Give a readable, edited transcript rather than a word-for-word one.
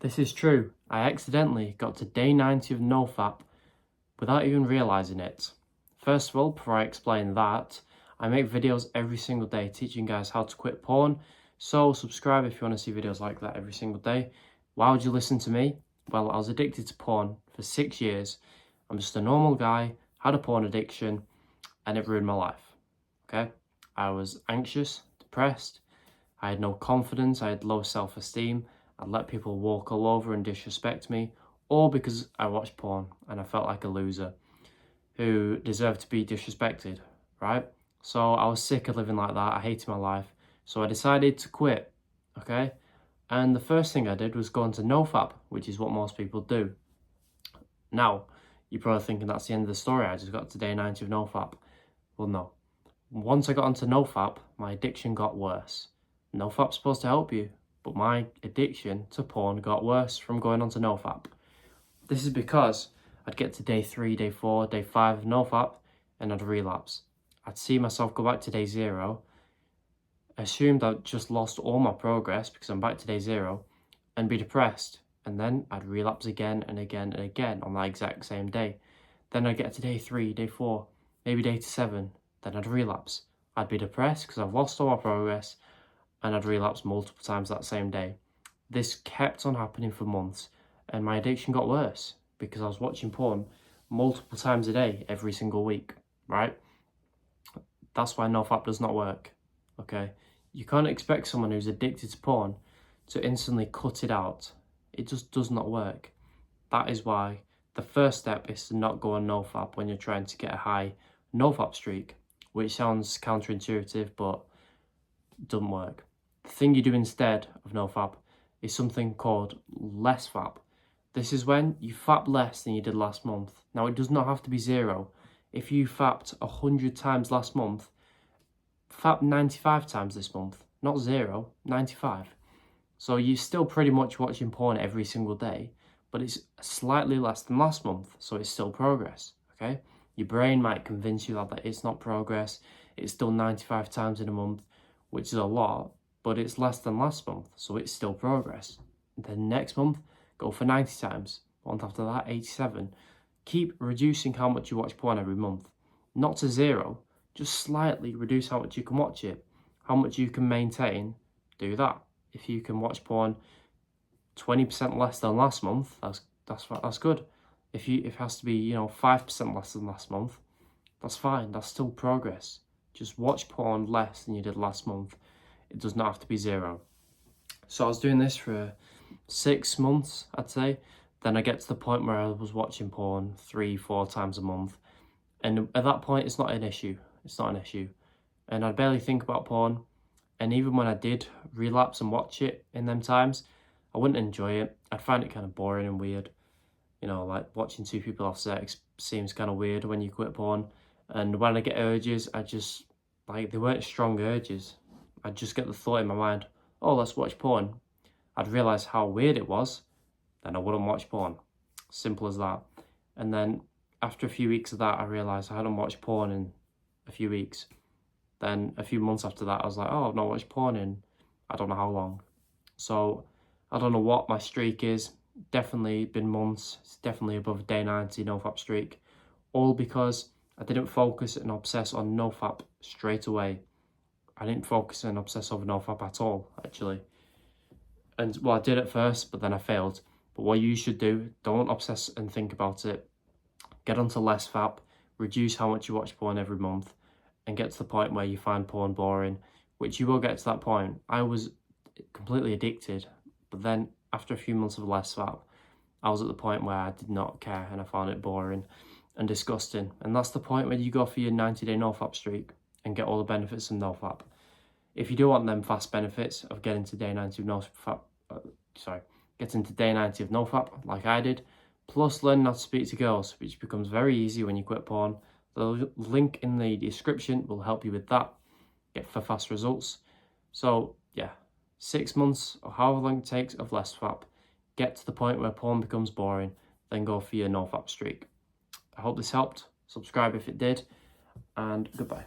This is true. I accidentally got to day 90 of NoFap without even realising it. First of all, before I explain that, I make videos every single day teaching guys how to quit porn. So subscribe if you want to see videos like that every single day. Why would you listen to me? Well, I was addicted to porn for 6 years. I'm just a normal guy, had a porn addiction, and it ruined my life. Okay? I was anxious, depressed, I had no confidence, I had low self-esteem, I'd let people walk all over and disrespect me, all because I watched porn and I felt like a loser who deserved to be disrespected, right? So I was sick of living like that, I hated my life, so I decided to quit, okay? And the first thing I did was go into NoFap, which is what most people do. Now, you're probably thinking that's the end of the story, I just got to day 90 of NoFap. Well, no. Once I got onto NoFap, my addiction got worse. NoFap's supposed to help you, but my addiction to porn got worse from going onto NoFap. This is because I'd get to day 3, day 4, day 5 of NoFap and I'd relapse. I'd see myself go back to day 0, assumed I'd just lost all my progress because I'm back to day 0, and be depressed. And then I'd relapse again and again and again on that exact same day. Then I'd get to day 3, day 4, maybe day 7, then I'd relapse. I'd be depressed because I've lost all my progress, and I'd relapse multiple times that same day. This kept on happening for months, and my addiction got worse because I was watching porn multiple times a day, every single week, right? That's why NoFap does not work, okay? You can't expect someone who's addicted to porn to instantly cut it out. It just does not work. That is why the first step is to not go on NoFap when you're trying to get a high NoFap streak, which sounds counterintuitive, but doesn't work. The thing you do instead of NoFap is something called less fap. This is when you fap less than you did last month. Now, it does not have to be 0. If you fapped 100 times last month, fap 95 times this month. Not 0, 95. So you're still pretty much watching porn every single day, but it's slightly less than last month, so it's still progress, okay? Your brain might convince you that it's not progress, it's still 95 times in a month, which is a lot, but it's less than last month, so it's still progress. Then next month, go for 90 times. Month after that, 87. Keep reducing how much you watch porn every month. Not to 0, just slightly reduce how much you can watch it. How much you can maintain, do that. If you can watch porn 20% less than last month, that's good. If it has to be, 5% less than last month, that's fine, that's still progress. Just watch porn less than you did last month. It does not have to be 0. So I was doing this for 6 months, I'd say. Then I get to the point where I was watching porn 3-4 times a month. And at that point, it's not an issue. It's not an issue. And I'd barely think about porn. And even when I did relapse and watch it in them times, I wouldn't enjoy it. I'd find it kind of boring and weird. Like watching 2 people have sex seems kind of weird when you quit porn. And when I get urges, I just, they weren't strong urges. I'd just get the thought in my mind, oh, let's watch porn. I'd realise how weird it was, then I wouldn't watch porn. Simple as that. And then after a few weeks of that, I realised I hadn't watched porn in a few weeks. Then a few months after that, I was like, oh, I've not watched porn in I don't know how long. So I don't know what my streak is. Definitely been months. It's definitely above day 90 NoFap streak. All because I didn't focus and obsess on NoFap straight away. I didn't focus and obsess over NoFap at all, actually. And, well, I did at first, but then I failed. But what you should do, don't obsess and think about it. Get onto less fap, reduce how much you watch porn every month, and get to the point where you find porn boring, which you will get to that point. I was completely addicted, but then after a few months of less fap, I was at the point where I did not care and I found it boring and disgusting. And that's the point where you go for your 90-day NoFap streak and get all the benefits of NoFap. If you do want them fast benefits of getting to day 90 of NoFap, getting to day 90 of NoFap like I did, plus learning how to speak to girls, which becomes very easy when you quit porn. The link in the description will help you with that, get for fast results. So yeah, 6 months or however long it takes of less fap, get to the point where porn becomes boring, then go for your NoFap streak. I hope this helped. Subscribe if it did, and goodbye.